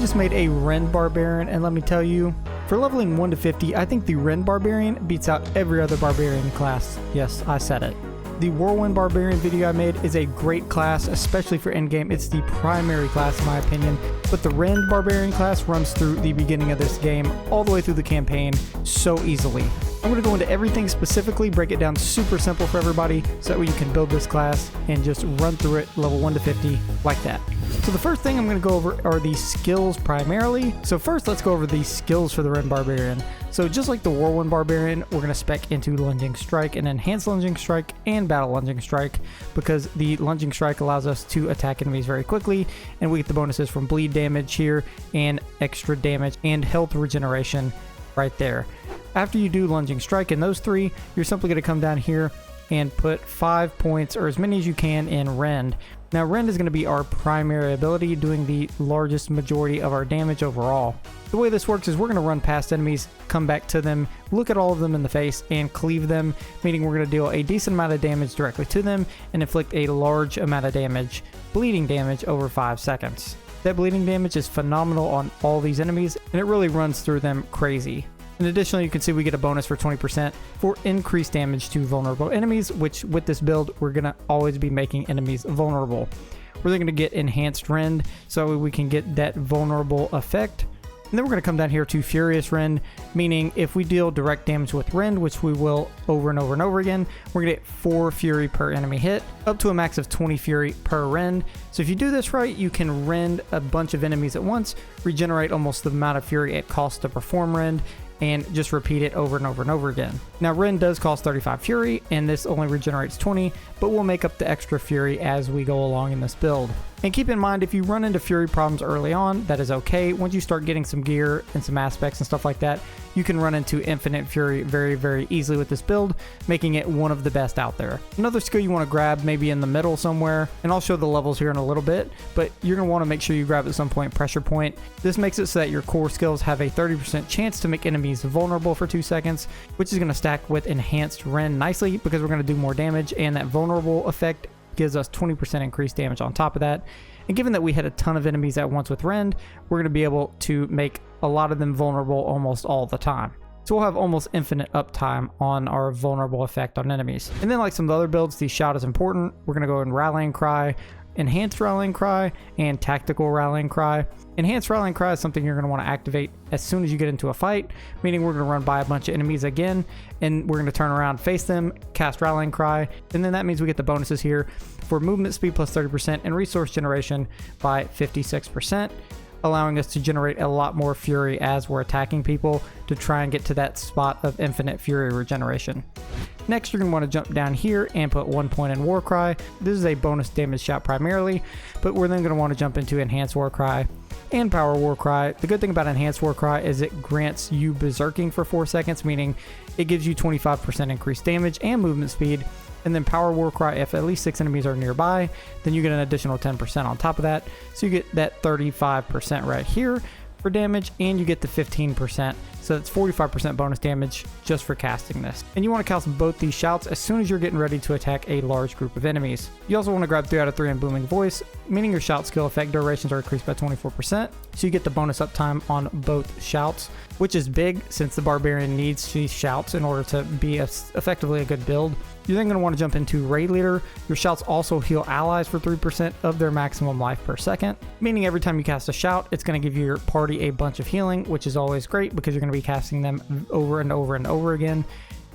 just made a Rend Barbarian, and let me tell you, for leveling 1 to 50, I think the Rend Barbarian beats out every other Barbarian class. Yes, I said it. The Whirlwind Barbarian video I made is a great class, especially for endgame. It's the primary class in my opinion, but the Rend Barbarian class runs through the beginning of this game all the way through the campaign so easily. I'm going to go into everything specifically, break it down super simple for everybody so that way you can build this class and just run through it level 1 to 50 like that. So the first thing I'm going to go over are the skills primarily. So first let's go over the skills for the Rend Barbarian. So just like the Whirlwind Barbarian, we're going to spec into Lunging Strike and Enhanced Lunging Strike and Battle Lunging Strike, because the Lunging Strike allows us to attack enemies very quickly, and we get the bonuses from bleed damage here and extra damage and health regeneration right there. After you do Lunging Strike in those three, you're simply going to come down here and put 5 points, or as many as you can, in Rend. Now Rend is going to be our primary ability, doing the largest majority of our damage overall. The way this works is we're going to run past enemies, come back to them, look at all of them in the face, and cleave them, meaning we're going to deal a decent amount of damage directly to them and inflict a large amount of damage, bleeding damage, over 5 seconds. That bleeding damage is phenomenal on all these enemies, and it really runs through them crazy. And additionally, you can see we get a bonus for 20% for increased damage to vulnerable enemies, which with this build, we're going to always be making enemies vulnerable. We're then going to get Enhanced Rend, so we can get that vulnerable effect. And then we're going to come down here to Furious Rend, meaning if we deal direct damage with Rend, which we will over and over and over again, we're going to get 4 Fury per enemy hit, up to a max of 20 Fury per Rend. So if you do this right, you can Rend a bunch of enemies at once, regenerate almost the amount of Fury it costs to perform Rend, and just repeat it over and over and over again. Now Rend does cost 35 Fury, and this only regenerates 20, but we'll make up the extra Fury as we go along in this build. And keep in mind, if you run into Fury problems early on, that is okay. Once you start getting some gear and some aspects and stuff like that, you can run into Infinite Fury very, very easily with this build, making it one of the best out there. Another skill you want to grab maybe in the middle somewhere, and I'll show the levels here in a little bit, but you're going to want to make sure you grab at some point Pressure Point. This makes it so that your core skills have a 30% chance to make enemies vulnerable for 2 seconds, which is going to stack with Enhanced Rend nicely because we're going to do more damage, and that vulnerable effect gives us 20% increased damage on top of that. And given that we hit a ton of enemies at once with Rend, we're going to be able to make a lot of them vulnerable almost all the time. So we'll have almost infinite uptime on our vulnerable effect on enemies. And then like some of the other builds, the shout is important. We're going to go in Rallying Cry, Enhanced Rallying Cry, and Tactical Rallying Cry. Enhanced Rallying Cry is something you're going to want to activate as soon as you get into a fight, meaning we're going to run by a bunch of enemies again, and we're going to turn around, face them, cast Rallying Cry, and then that means we get the bonuses here for movement speed plus 30% and resource generation by 56%, allowing us to generate a lot more Fury as we're attacking people to try and get to that spot of infinite Fury regeneration. Next, you're going to want to jump down here and put 1 point in War Cry. This is a bonus damage shot primarily, but we're then going to want to jump into Enhanced War Cry and Power War Cry. The good thing about Enhanced War Cry is it grants you Berserking for 4 seconds, meaning it gives you 25% increased damage and movement speed. And then Power War Cry, if at least 6 enemies are nearby, then you get an additional 10% on top of that. So you get that 35% right here for damage, and you get the 15%. So that's 45% bonus damage just for casting this. And you want to cast both these shouts as soon as you're getting ready to attack a large group of enemies. You also want to grab 3 out of 3 in Booming Voice, meaning your shout skill effect durations are increased by 24%. So you get the bonus uptime on both shouts, which is big since the Barbarian needs these shouts in order to be effectively a good build. You're then going to want to jump into Raid Leader. Your shouts also heal allies for 3% of their maximum life per second, meaning every time you cast a shout, it's going to give your party a bunch of healing, which is always great because you're going to be casting them over and over and over again.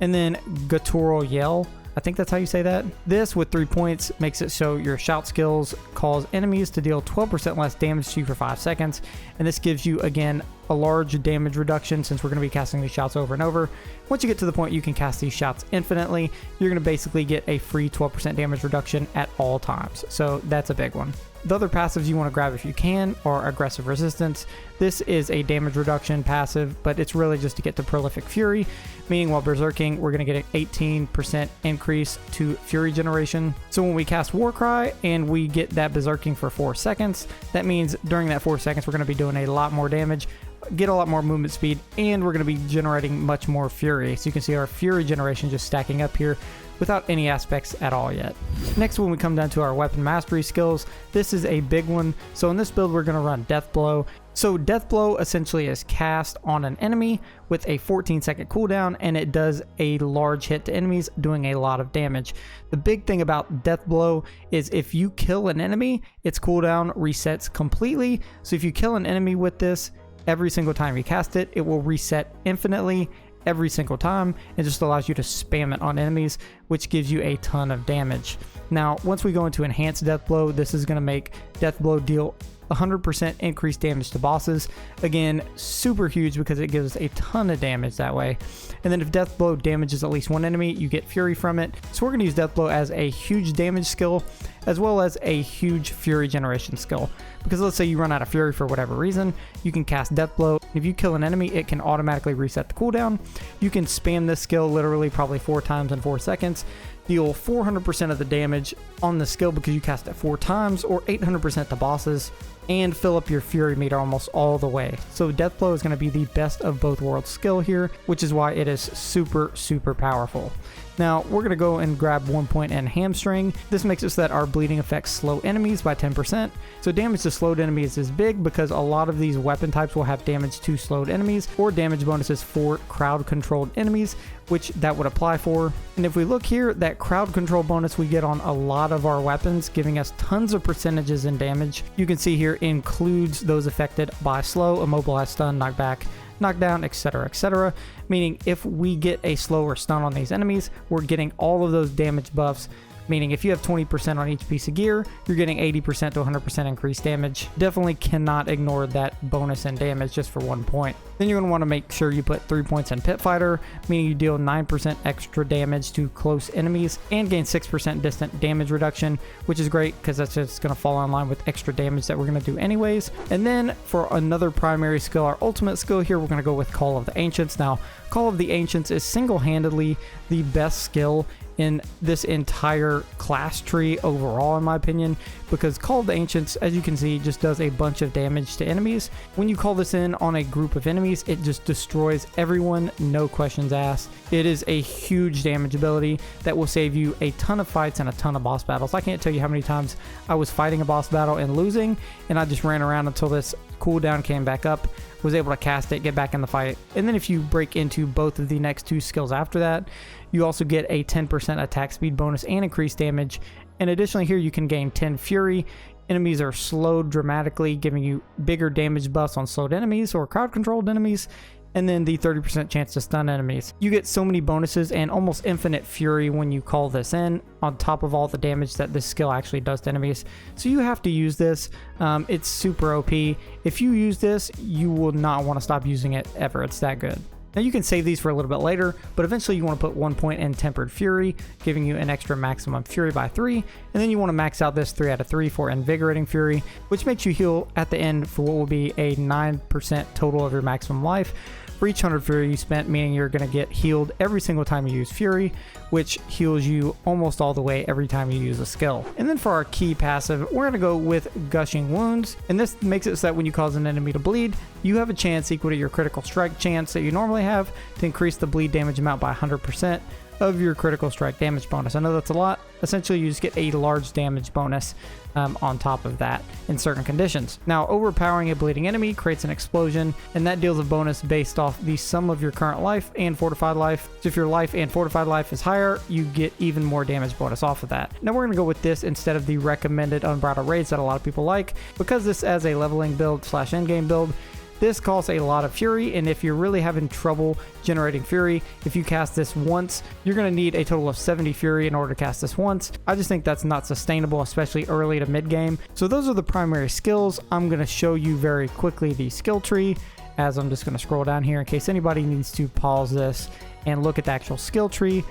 And then Guttural Yell, I think that's how you say that. This, with 3 points, makes it so your shout skills cause enemies to deal 12% less damage to you for 5 seconds. And this gives you, again, a large damage reduction since we're going to be casting these shouts over and over. Once you get to the point you can cast these shouts infinitely, you're going to basically get a free 12% damage reduction at all times. So that's a big one. The other passives you want to grab if you can are Aggressive Resistance. This is a damage reduction passive, but it's really just to get to Prolific Fury, meaning while berserking, we're going to get an 18% increase to Fury generation. So when we cast War Cry and we get that berserking for 4 seconds, that means during that 4 seconds, we're going to be doing a lot more damage, get a lot more movement speed, and we're going to be generating much more Fury. So you can see our Fury generation just stacking up here without any aspects at all yet. Next, when we come down to our weapon mastery skills, this is a big one. So in this build, we're going to run Death Blow. So Death Blow essentially is cast on an enemy with a 14-second cooldown, and it does a large hit to enemies, doing a lot of damage. The big thing about Death Blow is if you kill an enemy, its cooldown resets completely. So if you kill an enemy with this, every single time you cast it, it will reset infinitely every single time. It just allows you to spam it on enemies, which gives you a ton of damage. Now, once we go into Enhanced Death Blow, this is going to make Death Blow deal 100% increased damage to bosses. Again, super huge because it gives a ton of damage that way. And then if Death Blow damages at least one enemy, you get Fury from it. So we're going to use Death Blow as a huge damage skill, as well as a huge Fury generation skill. Because let's say you run out of Fury for whatever reason, you can cast Death Blow. If you kill an enemy, it can automatically reset the cooldown. You can spam this skill literally probably 4 times in 4 seconds. Deal 400% of the damage on the skill because you cast it 4 times, or 800% to bosses, and fill up your Fury meter almost all the way. So Death Blow is going to be the best of both worlds skill here, which is why it is super, super powerful. Now, we're going to go and grab 1 point and Hamstring. This makes it so that our bleeding effects slow enemies by 10%. So damage to slowed enemies is big because a lot of these weapon types will have damage to slowed enemies or damage bonuses for crowd controlled enemies, which that would apply for. And if we look here, that crowd control bonus we get on a lot of our weapons, giving us tons of percentages in damage. You can see here includes those affected by slow, immobilize, stun, knockback, knockdown, etc., meaning if we get a slow or stun on these enemies, we're getting all of those damage buffs. Meaning if you have 20% on each piece of gear, you're getting 80% to 100% increased damage. Definitely cannot ignore that bonus in damage just for 1 point. Then you're going to want to make sure you put 3 points in Pit Fighter, meaning you deal 9% extra damage to close enemies and gain 6% distant damage reduction, which is great because that's just going to fall in line with extra damage that we're going to do anyways. And then for another primary skill, our ultimate skill here, we're going to go with Call of the Ancients. Now, Call of the Ancients is single-handedly the best skill in this entire class tree overall, in my opinion, because Call of the Ancients, as you can see, just does a bunch of damage to enemies. When you call this in on a group of enemies, it just destroys everyone, no questions asked. It is a huge damage ability that will save you a ton of fights and a ton of boss battles. I can't tell you how many times I was fighting a boss battle and losing, and I just ran around until this cooldown came back up, was able to cast it, get back in the fight. And then if you break into both of the next 2 skills after that, you also get a 10% attack speed bonus and increased damage. And additionally here, you can gain 10 Fury. Enemies are slowed dramatically, giving you bigger damage buffs on slowed enemies or crowd controlled enemies. And then the 30% chance to stun enemies. You get so many bonuses and almost infinite Fury when you call this in, on top of all the damage that this skill actually does to enemies. So you have to use this. It's super OP. If you use this, you will not want to stop using it ever. It's that good. Now you can save these for a little bit later, but eventually you want to put 1 point in Tempered Fury, giving you an extra maximum Fury by 3, and then you want to max out this 3 out of 3 for Invigorating Fury, which makes you heal at the end for what will be a 9% total of your maximum life for each 100 Fury you spent, meaning you're going to get healed every single time you use Fury, which heals you almost all the way every time you use a skill. And then for our key passive, we're going to go with Gushing Wounds, and this makes it so that when you cause an enemy to bleed, you have a chance equal to your critical strike chance that you normally have to increase the bleed damage amount by 100% of your critical strike damage bonus. I know that's a lot. Essentially, you just get a large damage bonus on top of that in certain conditions. Now, overpowering a bleeding enemy creates an explosion, and that deals a bonus based off the sum of your current life and fortified life. So if your life and fortified life is higher, you get even more damage bonus off of that. Now, we're going to go with this instead of the recommended Unbridled Rage that a lot of people like, because this as a leveling build / endgame build, this costs a lot of Fury, and if you're really having trouble generating Fury, if you cast this once, you're going to need a total of 70 Fury in order to cast this once. I just think that's not sustainable, especially early to mid game. So those are the primary skills. I'm going to show you very quickly the skill tree, as I'm just going to scroll down here in case anybody needs to pause this and look at the actual skill tree.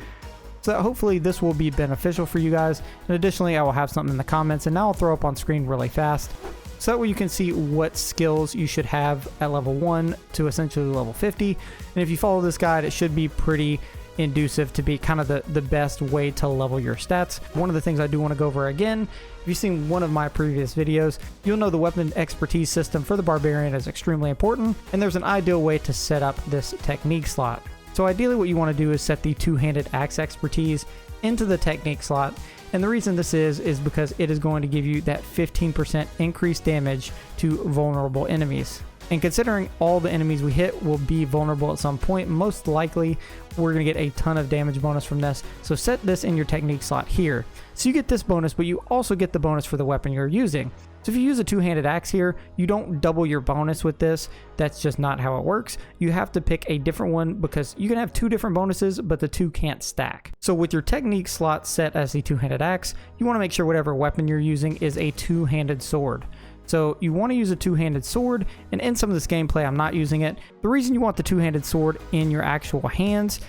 So hopefully this will be beneficial for you guys. And additionally, I will have something in the comments, and now I'll throw up on screen really fast, so that way you can see what skills you should have at level 1 to essentially level 50. And if you follow this guide, it should be pretty inducive to be kind of the best way to level your stats. One of the things I do want to go over again, if you've seen one of my previous videos, you'll know the weapon expertise system for the Barbarian is extremely important, and there's an ideal way to set up this technique slot. So ideally what you want to do is set the two-handed axe expertise into the technique slot. And the reason this is because it is going to give you that 15% increased damage to vulnerable enemies. And considering all the enemies we hit will be vulnerable at some point, most likely we're going to get a ton of damage bonus from this. So set this in your technique slot here. So you get this bonus, but you also get the bonus for the weapon you're using. So if you use a two-handed axe here, you don't double your bonus with this. That's just not how it works. You have to pick a different one because you can have two different bonuses, but the two can't stack. So with your technique slot set as the two-handed axe, you want to make sure whatever weapon you're using is a two-handed sword. So you want to use a two-handed sword, and in some of this gameplay I'm not using it. The reason you want the two-handed sword in your actual hands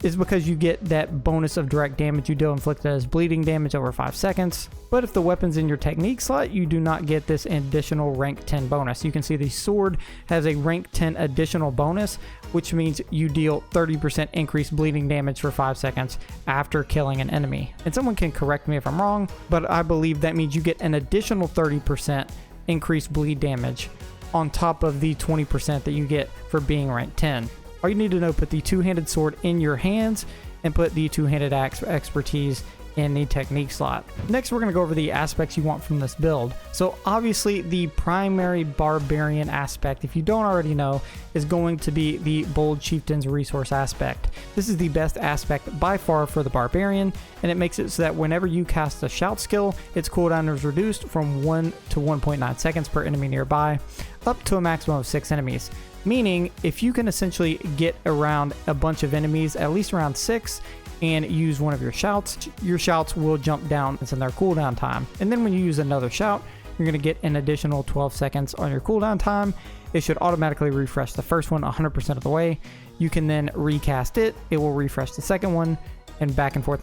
is because you get that bonus of direct damage you deal inflicted as bleeding damage over 5 seconds. But if the weapon's in your technique slot, you do not get this additional rank 10 bonus. You can see the sword has a rank 10 additional bonus, which means you deal 30% increased bleeding damage for 5 seconds after killing an enemy. And someone can correct me if I'm wrong, but I believe that means you get an additional 30% increased bleed damage on top of the 20% that you get for being rank 10. All you need to know, put the two-handed sword in your hands and put the two-handed axe for expertise in the technique slot. Next, we're going to go over the aspects you want from this build. So obviously the primary barbarian aspect, if you don't already know, is going to be the bold chieftain's resource aspect. This is the best aspect by far for the barbarian, and it makes it so that whenever you cast a shout skill, its cooldown is reduced from 1 to 1.9 seconds per enemy nearby, up to a maximum of 6 enemies. Meaning, if you can essentially get around a bunch of enemies, at least around 6, and use one of your shouts will jump down in their cooldown time. And then when you use another shout, you're going to get an additional 12 seconds on your cooldown time. It should automatically refresh the first one 100% of the way. You can then recast it. It will refresh the second one, and back and forth,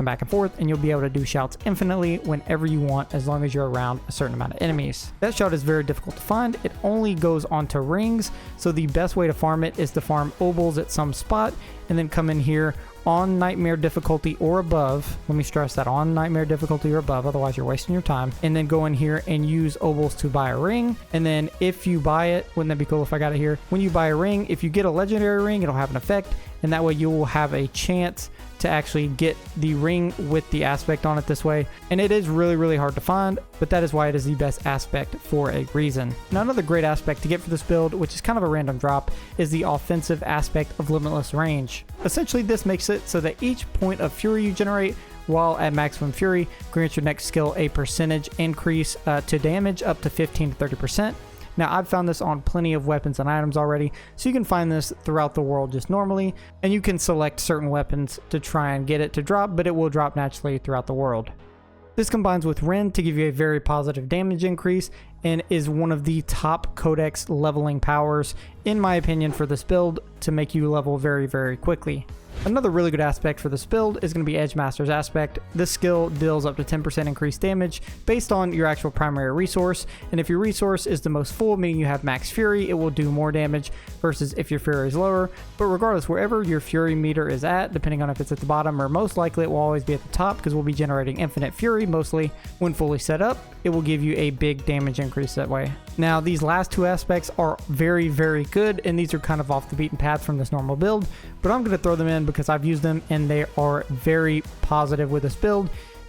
and you'll be able to do shouts infinitely whenever you want, as long as you're around a certain amount of enemies. That shout is very difficult to find. It only goes onto rings, so the best way to farm it is to farm obols at some spot and then come in here on nightmare difficulty or above. Let me stress that, on nightmare difficulty or above, otherwise you're wasting your time. And then go in here and use obols to buy a ring. And then if you buy it, wouldn't that be cool if I got it here? When you buy a ring, if you get a legendary ring, it'll have an effect, and that way you will have a chance to actually get the ring with the aspect on it this way. And it is really, really hard to find, but that is why it is the best aspect for a reason. Now, another great aspect to get for this build, which is kind of a random drop, is the offensive aspect of limitless range. Essentially, this makes it so that each point of fury you generate while at maximum fury grants your next skill a percentage increase to damage up to 15 to 30%. Now, I've found this on plenty of weapons and items already, so you can find this throughout the world just normally, and you can select certain weapons to try and get it to drop, but it will drop naturally throughout the world. This combines with Rend to give you a very positive damage increase and is one of the top codex leveling powers, in my opinion, for this build to make you level very, very quickly. Another really good aspect for this build is going to be Edge Master's aspect. This skill deals up to 10% increased damage based on your actual primary resource, and if your resource is the most full, meaning you have max fury, it will do more damage versus if your fury is lower. But regardless, wherever your fury meter is at, depending on if it's at the bottom or most likely it will always be at the top, because we'll be generating infinite fury mostly. When fully set up, it will give you a big damage increase that way. Now, these last two aspects are very, very good, and these are kind of off the beaten path from this normal build, but I'm going to throw them in because I've used them and they are very positive with this build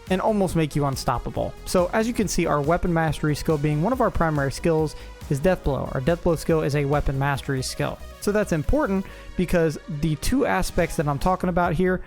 and almost make you unstoppable. So as you can see, our weapon mastery skill, being one of our primary skills, is Death Blow. Our Death Blow skill is a weapon mastery skill. So that's important because the two aspects that I'm talking about here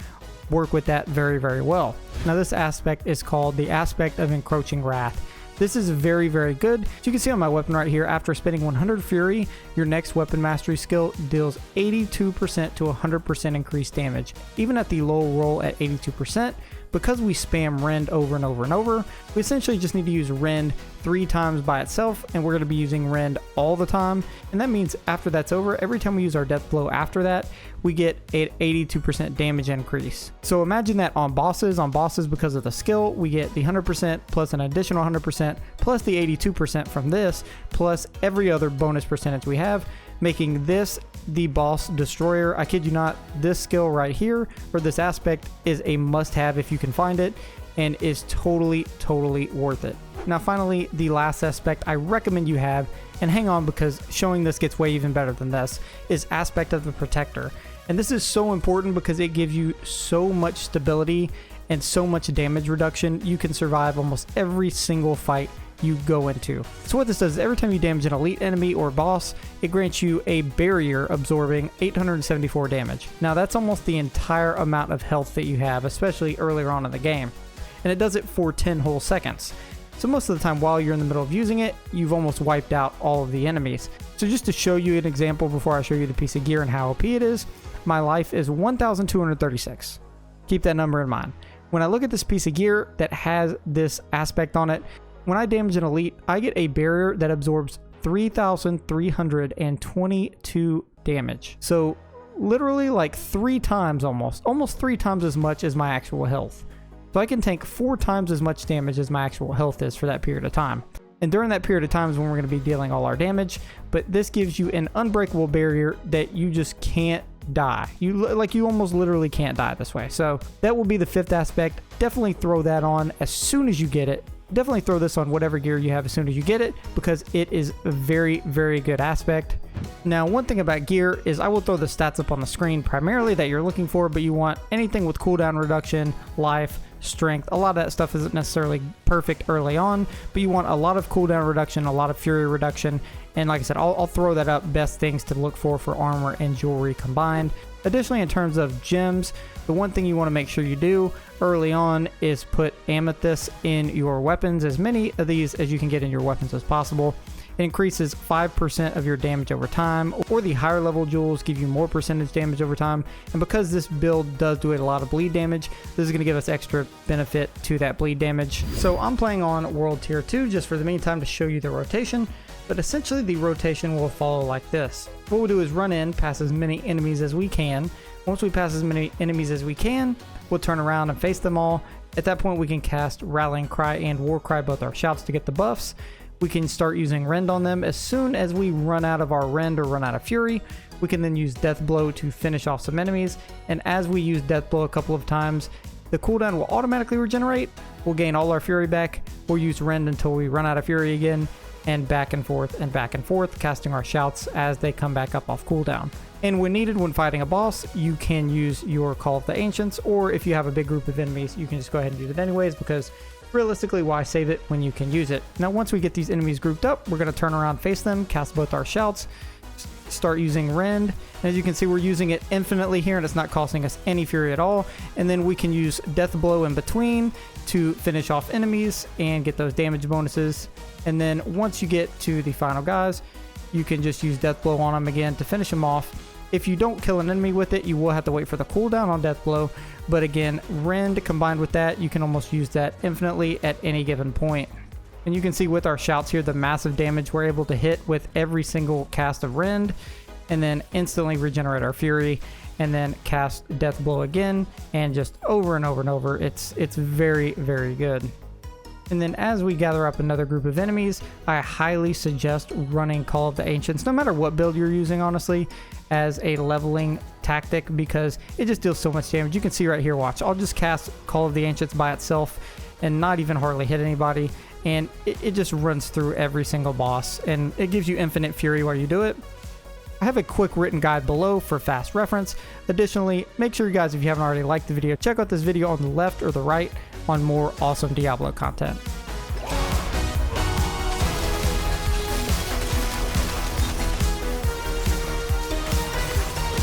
work with that very, very well. Now, this aspect is called the aspect of Encroaching Wrath. This is very, very good. So you can see on my weapon right here, after spending 100 fury, your next weapon mastery skill deals 82% to 100% increased damage. Even at the low roll at 82%, because we spam Rend over and over and over, we essentially just need to use Rend 3 times by itself, and we're going to be using Rend all the time. And that means after that's over, every time we use our Death Blow after that, we get an 82% damage increase. So imagine that on bosses, because of the skill, we get the 100% plus an additional 100% plus the 82% from this, plus every other bonus percentage we have, making this the boss destroyer. I kid you not, this skill right here, or this aspect, is a must-have if you can find it, and is totally, totally worth it. Now, finally, the last aspect I recommend you have, and hang on because showing this gets way even better than this, is aspect of the Protector. And this is so important because it gives you so much stability and so much damage reduction, you can survive almost every single fight you go into. So what this does is every time you damage an elite enemy or boss, it grants you a barrier absorbing 874 damage. Now that's almost the entire amount of health that you have, especially earlier on in the game. And it does it for 10 whole seconds. So most of the time while you're in the middle of using it, you've almost wiped out all of the enemies. So just to show you an example before I show you the piece of gear and how OP it is, my life is 1,236. Keep that number in mind. When I look at this piece of gear that has this aspect on it, when I damage an elite, I get a barrier that absorbs 3,322 damage. So literally like 3 times almost 3 times as much as my actual health. So I can tank 4 times as much damage as my actual health is for that period of time. And during that period of time is when we're going to be dealing all our damage, but this gives you an unbreakable barrier that you just can't die. You almost literally can't die this way. So that will be the 5th aspect. Definitely throw that on as soon as you get it. Definitely throw this on whatever gear you have as soon as you get it, because it is a very, very good aspect. Now, one thing about gear is I will throw the stats up on the screen primarily that you're looking for, but you want anything with cooldown reduction, life, strength. A lot of that stuff isn't necessarily perfect early on, but you want a lot of cooldown reduction, a lot of fury reduction, and like I said, I'll throw that up. Best things to look for armor and jewelry combined. Additionally, in terms of gems, the one thing you want to make sure you do early on is put amethyst in your weapons, as many of these as you can get in your weapons as possible. It increases 5% of your damage over time, or the higher level jewels give you more percentage damage over time. And because this build does do a lot of bleed damage, this is going to give us extra benefit to that bleed damage. So I'm playing on World Tier 2 just for the meantime to show you the rotation, but essentially the rotation will follow like this. What we'll do is run in, pass as many enemies as we can. Once we pass as many enemies as we can, we'll turn around and face them all. At that point we can cast Rallying Cry and War Cry, both our shouts, to get the buffs. We can start using Rend on them. As soon as we run out of our Rend or run out of Fury, we can then use Death Blow to finish off some enemies. And as we use Death Blow a couple of times, the cooldown will automatically regenerate. We'll gain all our Fury back. We'll use Rend until we run out of Fury again, and back and forth, casting our shouts as they come back up off cooldown. And when needed, when fighting a boss, you can use your Call of the Ancients, or if you have a big group of enemies, you can just go ahead and use it anyways, because realistically, why save it when you can use it? Now, once we get these enemies grouped up, we're going to turn around, face them, cast both our shouts, start using Rend. And as you can see, we're using it infinitely here, and it's not costing us any fury at all. And then we can use Death Blow in between to finish off enemies and get those damage bonuses. And then once you get to the final guys, you can just use Death Blow on them again to finish them off. If you don't kill an enemy with it, you will have to wait for the cooldown on Death Blow. But again, Rend combined with that, you can almost use that infinitely at any given point. And you can see with our shouts here, the massive damage we're able to hit with every single cast of Rend, and then instantly regenerate our Fury, and then cast Death Blow again, and just over and over and over. It's very, very good. And then as we gather up another group of enemies, I highly suggest running Call of the Ancients, no matter what build you're using, honestly, as a leveling tactic, because it just deals so much damage. You can see right here, watch. I'll just cast Call of the Ancients by itself and not even hardly hit anybody, and it just runs through every single boss, and it gives you infinite fury while you do it. I have a quick written guide below for fast reference. Additionally, make sure you guys, if you haven't already liked the video, check out this video on the left or the right on more awesome Diablo content.